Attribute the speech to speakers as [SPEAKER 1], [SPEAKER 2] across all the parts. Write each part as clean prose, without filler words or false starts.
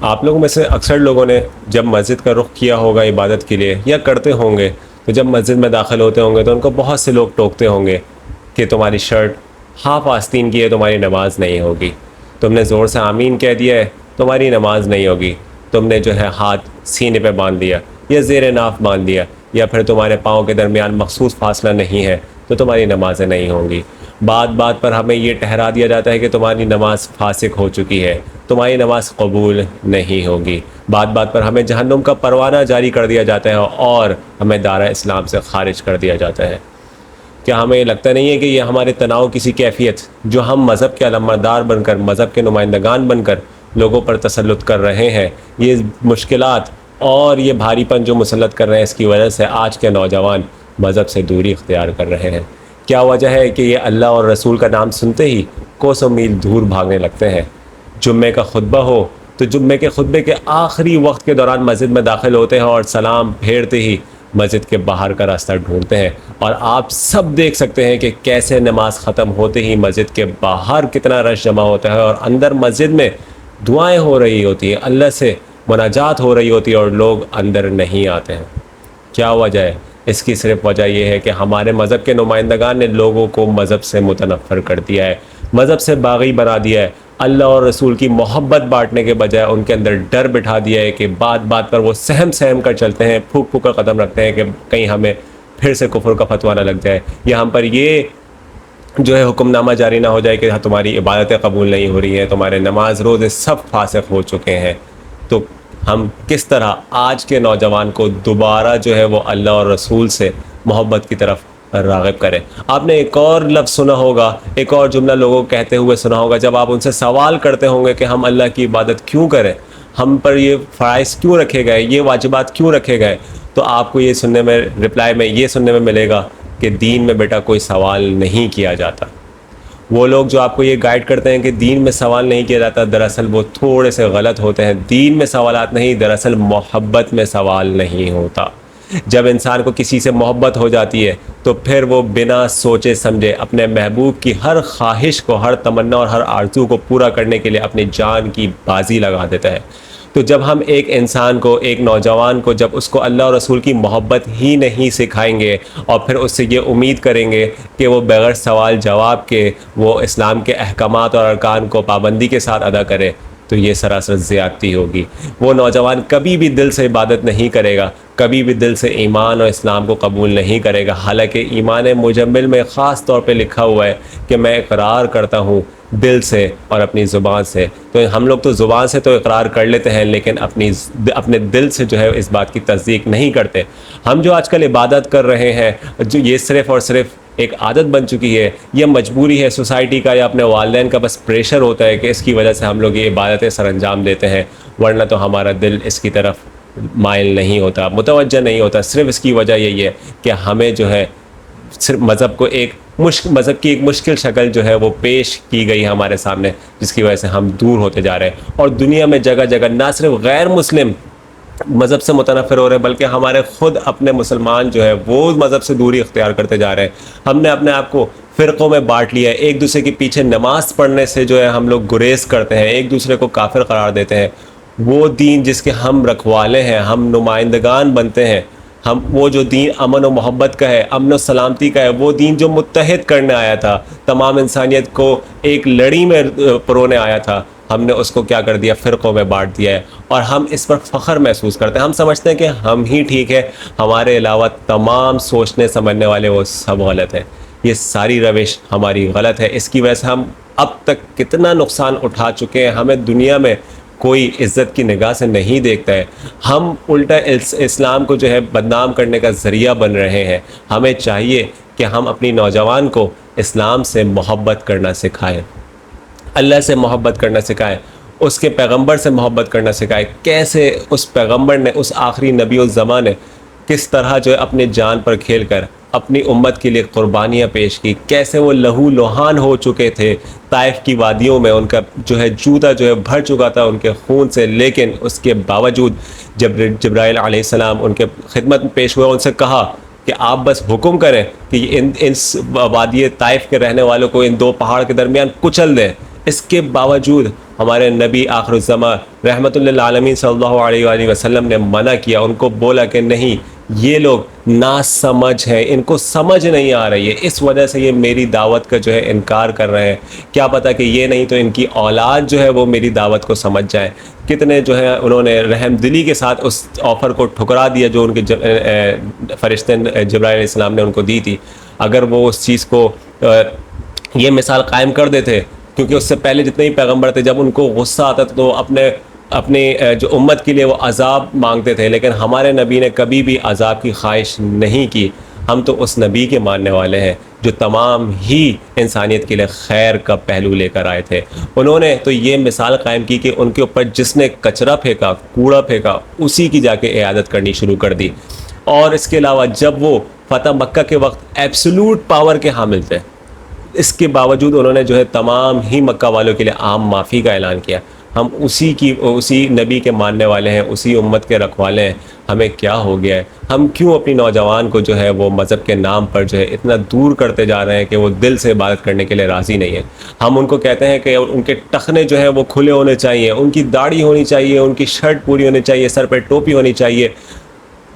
[SPEAKER 1] آپ لوگوں میں سے اکثر لوگوں نے جب مسجد کا رخ کیا ہوگا عبادت کے لیے یا کرتے ہوں گے، تو جب مسجد میں داخل ہوتے ہوں گے تو ان کو بہت سے لوگ ٹوکتے ہوں گے کہ تمہاری شرٹ ہاف آستین کی ہے، تمہاری نماز نہیں ہوگی، تم نے زور سے آمین کہہ دیا ہے، تمہاری نماز نہیں ہوگی، تم نے جو ہے ہاتھ سینے پہ باندھ دیا یا زیر ناف باندھ دیا، یا پھر تمہارے پاؤں کے درمیان مخصوص فاصلہ نہیں ہے تو تمہاری نمازیں نہیں ہوں گی۔ بات بات پر ہمیں یہ ٹھہرا دیا جاتا ہے کہ تمہاری نماز فاسق ہو چکی ہے، تمہاری نماز قبول نہیں ہوگی۔ بات بات پر ہمیں جہنم کا پروانہ جاری کر دیا جاتا ہے اور ہمیں دارہ اسلام سے خارج کر دیا جاتا ہے۔ کیا ہمیں یہ لگتا نہیں ہے کہ یہ ہمارے تناؤ کسی کیفیت جو ہم مذہب کے علمبردار بن کر، مذہب کے نمائندگان بن کر لوگوں پر تسلط کر رہے ہیں، یہ مشکلات اور یہ بھاری پن جو مسلط کر رہے ہیں، اس کی وجہ سے آج کے نوجوان مذہب سے دوری اختیار کر رہے ہیں؟ کیا وجہ ہے کہ یہ اللہ اور رسول کا نام سنتے ہی کوسوں میل دور بھاگنے لگتے ہیں؟ جمعے کا خطبہ ہو تو جمعے کے خطبے کے آخری وقت کے دوران مسجد میں داخل ہوتے ہیں اور سلام پھیرتے ہی مسجد کے باہر کا راستہ ڈھونڈتے ہیں، اور آپ سب دیکھ سکتے ہیں کہ کیسے نماز ختم ہوتے ہی مسجد کے باہر کتنا رش جمع ہوتا ہے، اور اندر مسجد میں دعائیں ہو رہی ہوتی ہیں، اللہ سے مناجات ہو رہی ہوتی ہے، اور لوگ اندر نہیں آتے ہیں۔ کیا وجہ ہے؟ اس کی صرف وجہ یہ ہے کہ ہمارے مذہب کے نمائندگان نے لوگوں کو مذہب سے متنفر کر دیا ہے، مذہب سے باغی بنا دیا ہے، اللہ اور رسول کی محبت بانٹنے کے بجائے ان کے اندر ڈر بٹھا دیا ہے کہ بات بات پر وہ سہم سہم کر چلتے ہیں، پھونک پھونک کر قدم رکھتے ہیں کہ کہیں ہمیں پھر سے کفر کا فتویٰ نہ لگ جائے، یا ہم پر یہ جو ہے حکم نامہ جاری نہ ہو جائے کہ تمہاری عبادتیں قبول نہیں ہو رہی ہیں، تمہارے نماز روزے سب فاسق ہو چکے ہیں۔ تو ہم کس طرح آج کے نوجوان کو دوبارہ جو ہے وہ اللہ اور رسول سے محبت کی طرف راغب کرے؟ آپ نے ایک اور لفظ سنا ہوگا، ایک اور جملہ لوگوں کو کہتے ہوئے سنا ہوگا، جب آپ ان سے سوال کرتے ہوں گے کہ ہم اللہ کی عبادت کیوں کریں، ہم پر یہ فرائض کیوں رکھے گئے، یہ واجبات کیوں رکھے گئے، تو آپ کو یہ سننے میں رپلائی میں یہ سننے میں ملے گا کہ دین میں بیٹا کوئی سوال نہیں کیا جاتا۔ وہ لوگ جو آپ کو یہ گائیڈ کرتے ہیں کہ دین میں سوال نہیں کیا جاتا، دراصل وہ تھوڑے سے غلط ہوتے ہیں۔ دین میں سوالات نہیں، دراصل محبت میں سوال نہیں ہوتا۔ جب انسان کو کسی سے محبت ہو جاتی ہے تو پھر وہ بنا سوچے سمجھے اپنے محبوب کی ہر خواہش کو، ہر تمنا اور ہر آرزو کو پورا کرنے کے لیے اپنی جان کی بازی لگا دیتا ہے۔ تو جب ہم ایک انسان کو، ایک نوجوان کو، جب اس کو اللہ اور رسول کی محبت ہی نہیں سکھائیں گے اور پھر اس سے یہ امید کریں گے کہ وہ بغیر سوال جواب کے وہ اسلام کے احکامات اور ارکان کو پابندی کے ساتھ ادا کرے، تو یہ سراسر زیادتی ہوگی۔ وہ نوجوان کبھی بھی دل سے عبادت نہیں کرے گا، کبھی بھی دل سے ایمان اور اسلام کو قبول نہیں کرے گا، حالانکہ ایمان مجمل میں خاص طور پہ لکھا ہوا ہے کہ میں اقرار کرتا ہوں دل سے اور اپنی زبان سے۔ تو ہم لوگ تو زبان سے تو اقرار کر لیتے ہیں، لیکن اپنے دل سے جو ہے اس بات کی تصدیق نہیں کرتے۔ ہم جو آج کل عبادت کر رہے ہیں، جو یہ صرف اور صرف ایک عادت بن چکی ہے، یہ مجبوری ہے سوسائٹی کا یا اپنے والدین کا، بس پریشر ہوتا ہے کہ اس کی وجہ سے ہم لوگ یہ عبادتیں سر انجام دیتے ہیں، ورنہ تو ہمارا دل اس کی طرف مائل نہیں ہوتا، متوجہ نہیں ہوتا۔ صرف اس کی وجہ یہی ہے کہ ہمیں جو ہے صرف مذہب کو مذہب کی ایک مشکل شکل جو ہے وہ پیش کی گئی ہے ہمارے سامنے، جس کی وجہ سے ہم دور ہوتے جا رہے ہیں، اور دنیا میں جگہ جگہ نہ صرف غیر مسلم مذہب سے متنفر ہو رہے ہیں، بلکہ ہمارے خود اپنے مسلمان جو ہے وہ مذہب سے دوری اختیار کرتے جا رہے ہیں۔ ہم نے اپنے آپ کو فرقوں میں بانٹ لیا ہے، ایک دوسرے کے پیچھے نماز پڑھنے سے جو ہے ہم لوگ گریز کرتے ہیں، ایک دوسرے کو کافر قرار دیتے ہیں۔ وہ دین جس کے ہم رکھوالے ہیں، ہم نمائندگان بنتے ہیں، وہ جو دین امن و محبت کا ہے، امن و سلامتی کا ہے، وہ دین جو متحد کرنے آیا تھا، تمام انسانیت کو ایک لڑی میں پرونے آیا تھا، ہم نے اس کو کیا کر دیا؟ فرقوں میں بانٹ دیا ہے، اور ہم اس پر فخر محسوس کرتے ہیں۔ ہم سمجھتے ہیں کہ ہم ہی ٹھیک ہے، ہمارے علاوہ تمام سوچنے سمجھنے والے وہ سب غلط ہیں۔ یہ ساری روش ہماری غلط ہے، اس کی وجہ سے ہم اب تک کتنا نقصان اٹھا چکے ہیں۔ ہمیں دنیا میں کوئی عزت کی نگاہ سے نہیں دیکھتا ہے، ہم الٹا اسلام کو جو ہے بدنام کرنے کا ذریعہ بن رہے ہیں۔ ہمیں چاہیے کہ ہم اپنی نوجوان کو اسلام سے محبت کرنا سکھائیں، اللہ سے محبت کرنا سکھائیں، اس کے پیغمبر سے محبت کرنا سکھائیں۔ کیسے اس پیغمبر نے، اس آخری نبی الزماں نے کس طرح جو ہے اپنے جان پر کھیل کر اپنی امت کے لیے قربانیاں پیش کی، کیسے وہ لہو لہان ہو چکے تھے طائف کی وادیوں میں، ان کا جو ہے جوتا جو ہے بھر چکا تھا ان کے خون سے، لیکن اس کے باوجود جب جبرائیل علیہ السلام ان کے خدمت میں پیش ہوئے، ان سے کہا کہ آپ بس حکم کریں کہ ان وادی طائف کے رہنے والوں کو ان دو پہاڑ کے درمیان کچل دیں، اس کے باوجود ہمارے نبی آخر الزماں رحمۃ للعالمین صلی اللہ علیہ وآلہ وسلم نے منع کیا، ان کو بولا کہ نہیں، یہ لوگ ناسمجھ ہیں، ان کو سمجھ نہیں آ رہی ہے، اس وجہ سے یہ میری دعوت کا جو ہے انکار کر رہے ہیں، کیا پتہ کہ یہ نہیں تو ان کی اولاد جو ہے وہ میری دعوت کو سمجھ جائیں۔ کتنے جو ہے انہوں نے رحم دلی کے ساتھ اس آفر کو ٹھکرا دیا جو ان کے فرشتے جبرائیل علیہ السلام نے ان کو دی تھی۔ اگر وہ اس چیز کو یہ مثال قائم کر دیتے، کیونکہ اس سے پہلے جتنے ہی پیغمبر تھے جب ان کو غصہ آتا تھا تو اپنی جو امت کے لیے وہ عذاب مانگتے تھے، لیکن ہمارے نبی نے کبھی بھی عذاب کی خواہش نہیں کی۔ ہم تو اس نبی کے ماننے والے ہیں جو تمام ہی انسانیت کے لیے خیر کا پہلو لے کر آئے تھے۔ انہوں نے تو یہ مثال قائم کی کہ ان کے اوپر جس نے کچرا پھینکا، کوڑا پھینکا، اسی کی جا کے اعادت کرنی شروع کر دی۔ اور اس کے علاوہ جب وہ فتح مکہ کے وقت ایبسولوٹ پاور کے حامل تھے، اس کے باوجود انہوں نے جو ہے تمام ہی مکہ والوں کے لیے عام معافی کا اعلان کیا۔ ہم اسی نبی کے ماننے والے ہیں، اسی امت کے رکھوالے ہیں، ہمیں کیا ہو گیا ہے؟ ہم کیوں اپنی نوجوان کو جو ہے وہ مذہب کے نام پر جو ہے اتنا دور کرتے جا رہے ہیں کہ وہ دل سے عبادت کرنے کے لیے راضی نہیں ہے؟ ہم ان کو کہتے ہیں کہ ان کے ٹخنے جو ہیں وہ کھلے ہونے چاہیے، ان کی داڑھی ہونی چاہیے، ان کی شرٹ پوری ہونی چاہیے، سر پہ ٹوپی ہونی چاہیے،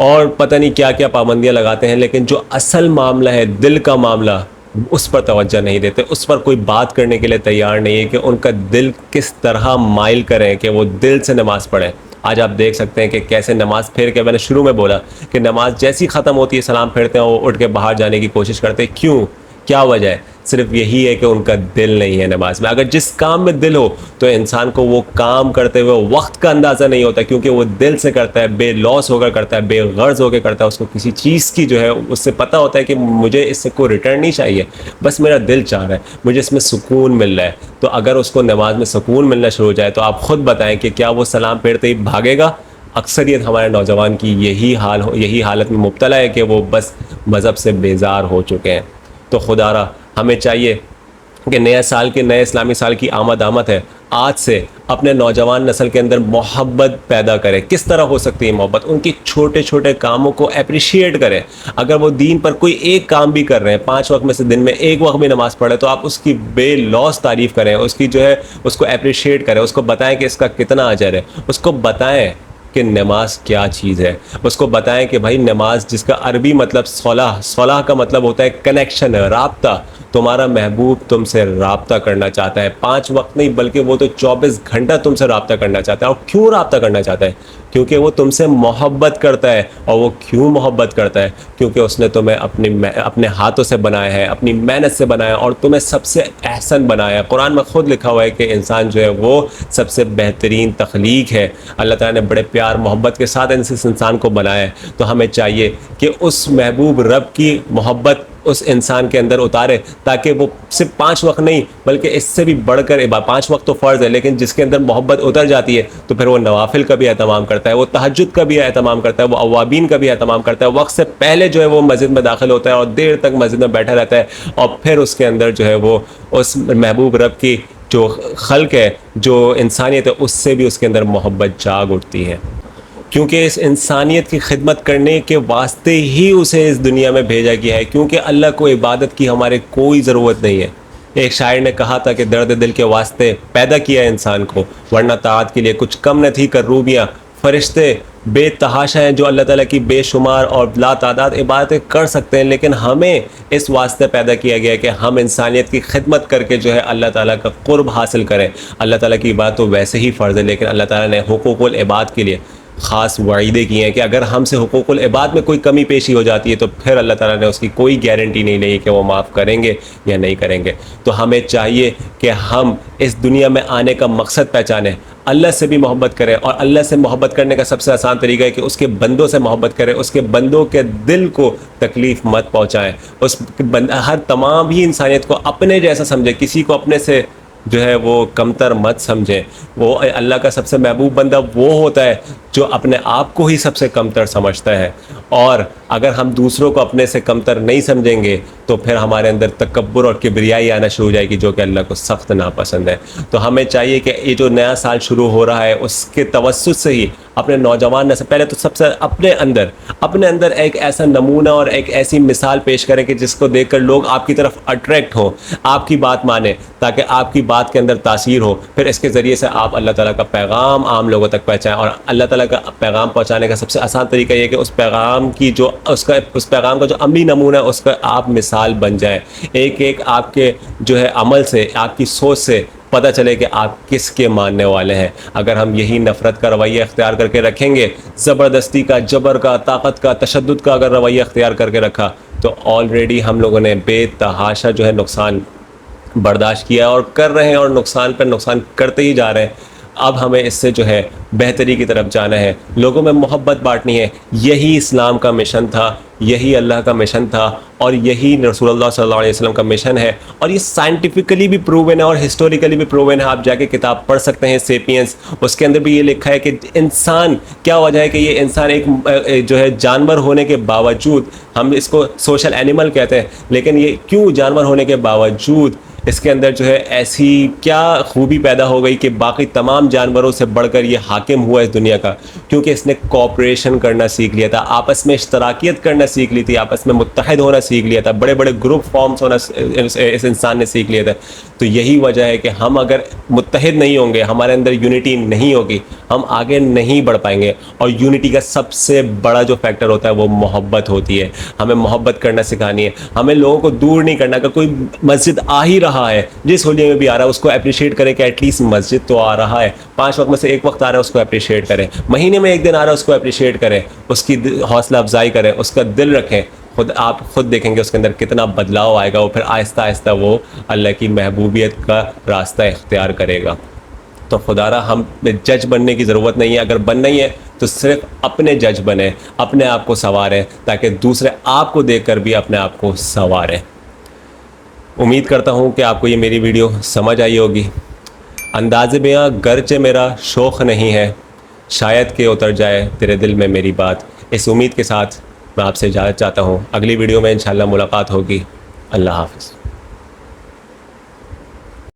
[SPEAKER 1] اور پتہ نہیں کیا کیا پابندیاں لگاتے ہیں، لیکن جو اصل معاملہ ہے، دل کا معاملہ، اس پر توجہ نہیں دیتے، اس پر کوئی بات کرنے کے لیے تیار نہیں ہے کہ ان کا دل کس طرح مائل کریں کہ وہ دل سے نماز پڑھیں۔ آج آپ دیکھ سکتے ہیں کہ کیسے نماز پھیر کے، میں نے شروع میں بولا کہ نماز جیسی ختم ہوتی ہے سلام پھیرتے ہیں وہ اٹھ کے باہر جانے کی کوشش کرتے ہیں۔ کیوں؟ کیا وجہ ہے؟ صرف یہی ہے کہ ان کا دل نہیں ہے نماز میں۔ اگر جس کام میں دل ہو تو انسان کو وہ کام کرتے ہوئے وقت کا اندازہ نہیں ہوتا، کیونکہ وہ دل سے کرتا ہے، بے لوث ہو کر کرتا ہے، بے غرض ہو کے کرتا ہے، اس کو کسی چیز کی جو ہے اس سے پتہ ہوتا ہے کہ مجھے اس سے کوئی ریٹرن نہیں چاہیے، بس میرا دل چاہ رہا ہے، مجھے اس میں سکون مل رہا ہے۔ تو اگر اس کو نماز میں سکون ملنا شروع ہو جائے تو آپ خود بتائیں کہ کیا وہ سلام پھیرتے ہی بھاگے گا؟ اکثریت ہمارے نوجوان کی یہی حالت میں مبتلا ہے کہ وہ بس مذہب سے بیزار ہو چکے ہیں۔ تو خدا را ہمیں چاہیے کہ نئے اسلامی سال کی آمد ہے، آج سے اپنے نوجوان نسل کے اندر محبت پیدا کرے۔ کس طرح ہو سکتی ہے محبت؟ ان کی چھوٹے چھوٹے کاموں کو اپریشیٹ کریں۔ اگر وہ دین پر کوئی ایک کام بھی کر رہے ہیں، 5 وقت میں سے دن میں ایک وقت بھی نماز پڑھے، تو آپ اس کی بے لوث تعریف کریں، اس کی جو ہے اس کو اپریشیٹ کریں، اس کو بتائیں کہ اس کا کتنا اجر ہے، اس کو بتائیں کہ نماز کیا چیز ہے، اس کو بتائیں کہ بھائی نماز، جس کا عربی مطلب صلاح کا مطلب ہوتا ہے کنیکشن، رابطہ۔ تمہارا محبوب تم سے رابطہ کرنا چاہتا ہے، 5 وقت نہیں بلکہ وہ تو 24 گھنٹہ تم سے رابطہ کرنا چاہتا ہے۔ اور کیوں رابطہ کرنا چاہتا ہے؟ کیونکہ وہ تم سے محبت کرتا ہے۔ اور وہ کیوں محبت کرتا ہے؟ کیونکہ اس نے تمہیں اپنے ہاتھوں سے بنایا ہے، اپنی محنت سے بنایا، اور تمہیں سب سے احسن بنایا ہے۔ قرآن میں خود لکھا ہوا ہے کہ انسان جو ہے وہ سب سے بہترین تخلیق ہے۔ اللہ تعالیٰ نے بڑے پیار محبت کے ساتھ اس انسان کو بنایا ہے۔ تو ہمیں چاہیے کہ اس محبوب رب کی محبت اس انسان کے اندر اتارے، تاکہ وہ صرف 5 وقت نہیں بلکہ اس سے بھی بڑھ کر 5 وقت تو فرض ہے، لیکن جس کے اندر محبت اتر جاتی ہے تو پھر وہ نوافل کا بھی اہتمام کرتا ہے، وہ تہجد کا بھی اہتمام کرتا ہے، وہ اوابین کا بھی اہتمام کرتا ہے، وقت سے پہلے جو ہے وہ مسجد میں داخل ہوتا ہے اور دیر تک مسجد میں بیٹھا رہتا ہے، اور پھر اس کے اندر جو ہے وہ اس محبوب رب کی جو خلق ہے، جو انسانیت ہے، اس سے بھی اس کے اندر محبت جاگ اٹھتی ہے، کیونکہ اس انسانیت کی خدمت کرنے کے واسطے ہی اسے اس دنیا میں بھیجا گیا ہے، کیونکہ اللہ کو عبادت کی ہمارے کوئی ضرورت نہیں ہے۔ ایک شاعر نے کہا تھا کہ درد دل کے واسطے پیدا کیا انسان کو، ورنہ طاعت کے لیے کچھ کم نہ تھی کروبیاں۔ فرشتے بے تحاشا ہیں جو اللہ تعالیٰ کی بے شمار اور لا تعداد عبادتیں کر سکتے ہیں، لیکن ہمیں اس واسطے پیدا کیا گیا ہے کہ ہم انسانیت کی خدمت کر کے جو ہے اللہ تعالیٰ کا قرب حاصل کریں۔ اللہ تعالیٰ کی عبادت تو ویسے ہی فرض ہے، لیکن اللہ تعالیٰ نے حقوق العباد کے لیے خاص وعیدے کیے ہیں کہ اگر ہم سے حقوق العباد میں کوئی کمی پیشی ہو جاتی ہے تو پھر اللہ تعالیٰ نے اس کی کوئی گارنٹی نہیں لی کہ وہ معاف کریں گے یا نہیں کریں گے۔ تو ہمیں چاہیے کہ ہم اس دنیا میں آنے کا مقصد پہچانیں، اللہ سے بھی محبت کریں، اور اللہ سے محبت کرنے کا سب سے آسان طریقہ ہے کہ اس کے بندوں سے محبت کریں، اس کے بندوں کے دل کو تکلیف مت پہنچائیں، ہر تمام ہی انسانیت کو اپنے جیسا سمجھیں، کسی کو اپنے سے جو ہے وہ کمتر مت سمجھیں۔ وہ اللہ کا سب سے محبوب بندہ وہ ہوتا ہے جو اپنے آپ کو ہی سب سے کمتر سمجھتا ہے. اور اگر ہم دوسروں کو اپنے سے کمتر نہیں سمجھیں گے تو پھر ہمارے اندر تکبر اور کبریائی آنا شروع ہو جائے گی، جو کہ اللہ کو سخت ناپسند ہے. تو ہمیں چاہیے کہ یہ جو نیا سال شروع ہو رہا ہے اس کے توسط سے ہی اپنے نوجوان نسل پہلے تو سب سے اپنے اندر ایک ایسا نمونہ اور ایک ایسی مثال پیش کریں کہ جس کو دیکھ کر لوگ آپ کی طرف اٹریکٹ ہوں، آپ کی بات مانیں، تاکہ آپ کی بات کے اندر تاثیر ہو. پھر اس کے ذریعے سے آپ اللہ تعالیٰ کا پیغام عام لوگوں تک پہنچائیں. اور اللہ تعالیٰ کا پیغام پہنچانے کا سب سے آسان طریقہ یہ ہے کہ اس پیغام کا جو عملی نمونہ ہے اس کا آپ مثال بن جائیں. ایک آپ کے جو ہے عمل سے، آپ کی سوچ سے پتہ چلے کہ آپ کس کے ماننے والے ہیں. اگر ہم یہی نفرت کا رویہ اختیار کر کے رکھیں گے، زبردستی کا، جبر کا، طاقت کا، تشدد کا اگر رویہ اختیار کر کے رکھا، تو آلریڈی ہم لوگوں نے بے تحاشا جو ہے نقصان برداشت کیا اور کر رہے ہیں، اور نقصان پر نقصان کرتے ہی جا رہے ہیں. اب ہمیں اس سے جو ہے بہتری کی طرف جانا ہے، لوگوں میں محبت بانٹنی ہے. یہی اسلام کا مشن تھا، یہی اللہ کا مشن تھا، اور یہی رسول اللہ صلی اللہ علیہ وسلم کا مشن ہے. اور یہ سائنٹیفکلی بھی پروون ہے اور ہسٹوریکلی بھی پروون ہے. آپ جا کے کتاب پڑھ سکتے ہیں سیپینس، اس کے اندر بھی یہ لکھا ہے کہ انسان کیا وجہ ہے کہ یہ انسان ایک جو ہے جانور ہونے کے باوجود، ہم اس کو سوشل اینیمل کہتے ہیں، لیکن یہ کیوں جانور ہونے کے باوجود اس کے اندر جو ہے ایسی کیا خوبی پیدا ہو گئی کہ باقی تمام جانوروں سے بڑھ کر یہ حاکم ہوا اس دنیا کا؟ کیونکہ اس نے کوآپریشن کرنا سیکھ لیا تھا، آپس میں اشتراکیت کرنا سیکھ لی تھی، آپس میں متحد ہونا سیکھ لیا تھا، بڑے بڑے گروپ فارمز ہونا اس انسان نے سیکھ لیا تھا. تو یہی وجہ ہے کہ ہم اگر متحد نہیں ہوں گے، ہمارے اندر یونٹی نہیں ہوگی، ہم آگے نہیں بڑھ پائیں گے. اور یونٹی کا سب سے بڑا جو فیکٹر ہوتا ہے وہ محبت ہوتی ہے. ہمیں محبت کرنا سکھانی ہے. ہمیں لوگوں کو دور نہیں کرنا. کہ کوئی مسجد آ ہی رہا ہے، جس ہولیے میں بھی آ رہا ہے، اس کو اپریشیٹ کریں کہ ایٹ لیسٹ مسجد تو آ رہا ہے. 5 وقت میں سے ایک وقت آ رہا ہے، اس کو اپریشیٹ کریں. مہینے میں ایک دن آ رہا ہے، اس کو اپریشیٹ کریں، اس کی حوصلہ افزائی کریں، اس کا دل رکھیں. آپ خود دیکھیں گے اس کے اندر کتنا بدلاؤ آئے گا. وہ پھر آہستہ آہستہ وہ اللہ کی محبوبیت کا راستہ اختیار کرے گا. تو خدا را ہم جج بننے کی ضرورت نہیں ہے. اگر بننا ہی ہے تو صرف اپنے جج بنیں، اپنے آپ کو سنواریں، تاکہ دوسرے آپ کو دیکھ کر بھی اپنے آپ کو سنواریں. امید کرتا ہوں کہ آپ کو یہ میری ویڈیو سمجھ آئی ہوگی. انداز بیاں گرچہ میرا شوق نہیں ہے، شاید کہ اتر جائے تیرے دل میں میری بات. اس امید کے ساتھ میں آپ سے اجازت چاہتا ہوں. اگلی ویڈیو میں انشاءاللہ ملاقات ہوگی. اللہ حافظ.